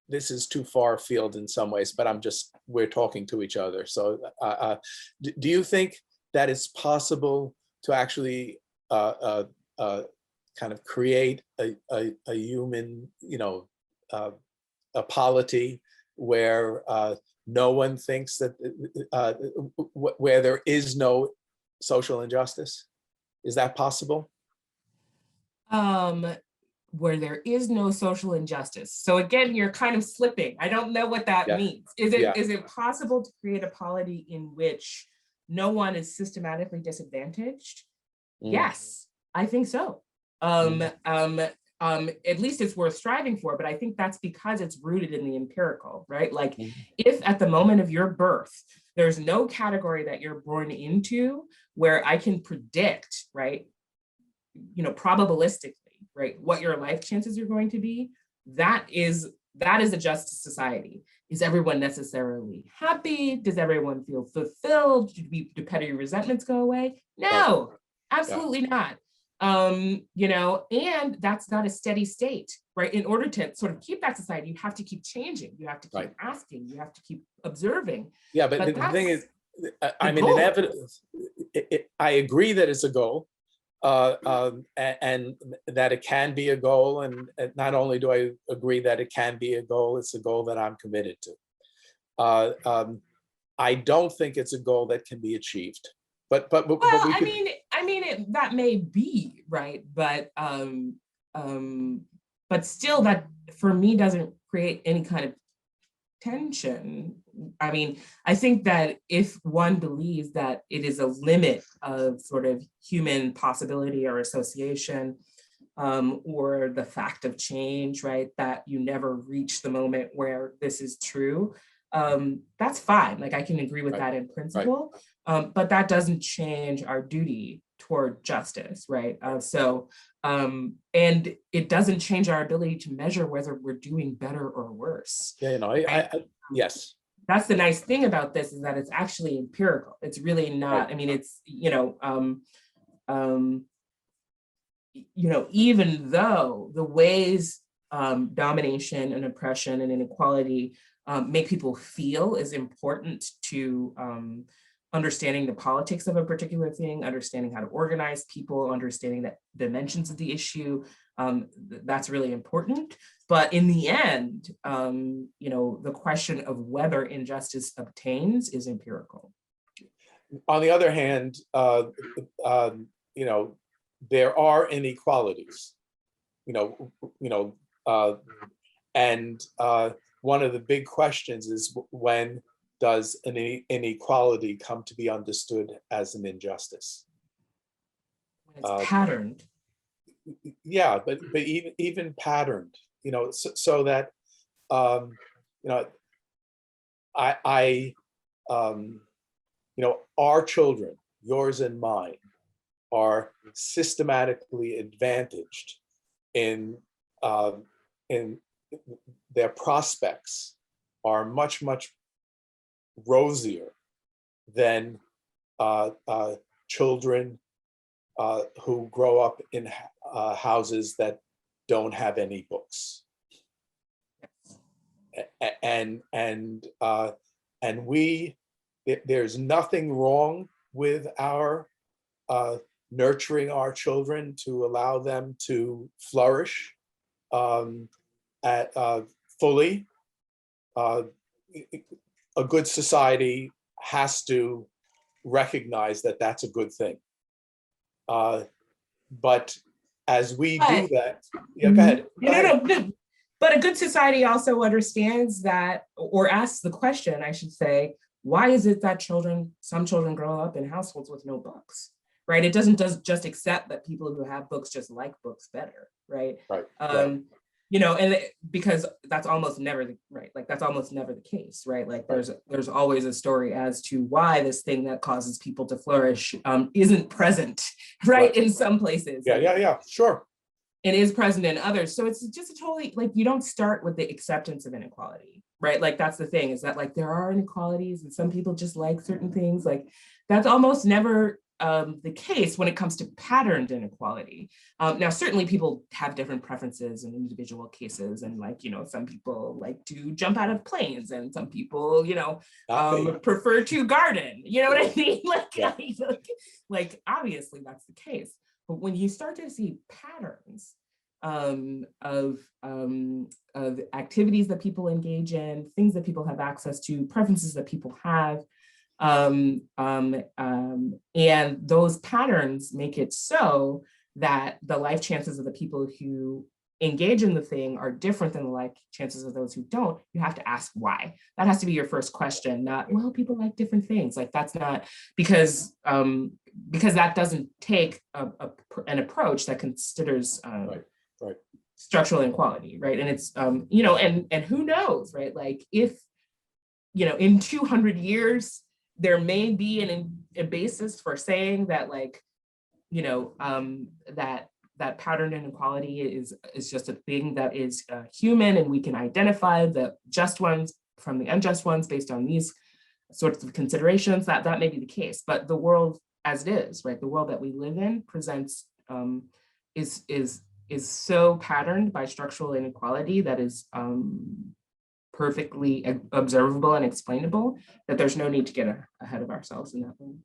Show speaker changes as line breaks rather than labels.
this is too far afield in some ways, but we're talking to each other. So do you think that it's possible to actually kind of create a human, a polity where no one thinks that, where there is no social injustice? Is that possible?
Where there is no social injustice. So again, you're kind of slipping. I don't know what that means. Is it possible to create a polity in which no one is systematically disadvantaged? Yes, I think so. At least it's worth striving for, but I think that's because it's rooted in the empirical, right? Like if at the moment of your birth, there's no category that you're born into where I can predict, right, probabilistically, right, what your life chances are going to be, that is a just society. Is everyone necessarily happy? Does everyone feel fulfilled? Do petty resentments go away? No, absolutely not. And that's not a steady state, right? In order to sort of keep that society, you have to keep changing. You have to keep asking. You have to keep observing.
Yeah, but the thing is, I mean, I agree that it's a goal. And that it can be a goal, and not only do I agree that it can be a goal, it's a goal that I'm committed to. I don't think it's a goal that can be achieved, but
that may be right, but still, that for me doesn't create any kind of tension. I mean, I think that if one believes that it is a limit of sort of human possibility or association, or the fact of change, right, that you never reach the moment where this is true, that's fine. Like I can agree with that in principle, but that doesn't change our duty toward justice, right? And it doesn't change our ability to measure whether we're doing better or worse.
Yeah, yes.
That's the nice thing about this, is that it's actually empirical. It's really not, I mean, it's, even though the ways domination and oppression and inequality make people feel is important to understanding the politics of a particular thing, understanding how to organize people, understanding the dimensions of the issue, that's really important. But in the end, the question of whether injustice obtains is empirical.
On the other hand, there are inequalities, and one of the big questions is, when does an inequality come to be understood as an injustice?
It's patterned.
Yeah, but even patterned, so that our children, yours and mine, are systematically advantaged in their prospects are much rosier than children who grow up in houses that don't have any books. And there's nothing wrong with our nurturing our children to allow them to flourish fully. A good society has to recognize that that's a good thing. But as we do that, go ahead.
No. But a good society also understands that, or asks the question, I should say, why is it that some children grow up in households with no books, right? It doesn't just accept that people who have books just like books better, right? And because that's almost never that's almost never the case, right? Like there's always a story as to why this thing that causes people to flourish isn't present, right? In some places.
Yeah, sure.
It is present in others. So it's just a totally, like, you don't start with the acceptance of inequality, right? Like that's the thing, is that like there are inequalities and some people just like certain things. Like that's almost never the case when it comes to patterned inequality. Now, certainly people have different preferences in individual cases, and like, you know, some people like to jump out of planes, and some people, you know, prefer to garden. You know what I mean? Like,
Yeah.
like obviously that's the case. But when you start to see patterns of activities that people engage in, things that people have access to, preferences that people have, and those patterns make it so that the life chances of the people who engage in the thing are different than the life chances of those who don't. You have to ask why. That has to be your first question, not, well, people like different things. Like, that's not, because that doesn't take an approach that considers
right.
structural inequality, right? And it's, you know, and who knows, right? Like, if, you know, in 200 years, there may be a basis for saying that, like, you know, that pattern inequality is just a thing that is human, and we can identify the just ones from the unjust ones based on these sorts of considerations. That may be the case, but the world as it is, right? The world that we live in presents is so patterned by structural inequality that is perfectly observable and explainable, that there's no need to get ahead of ourselves in that way.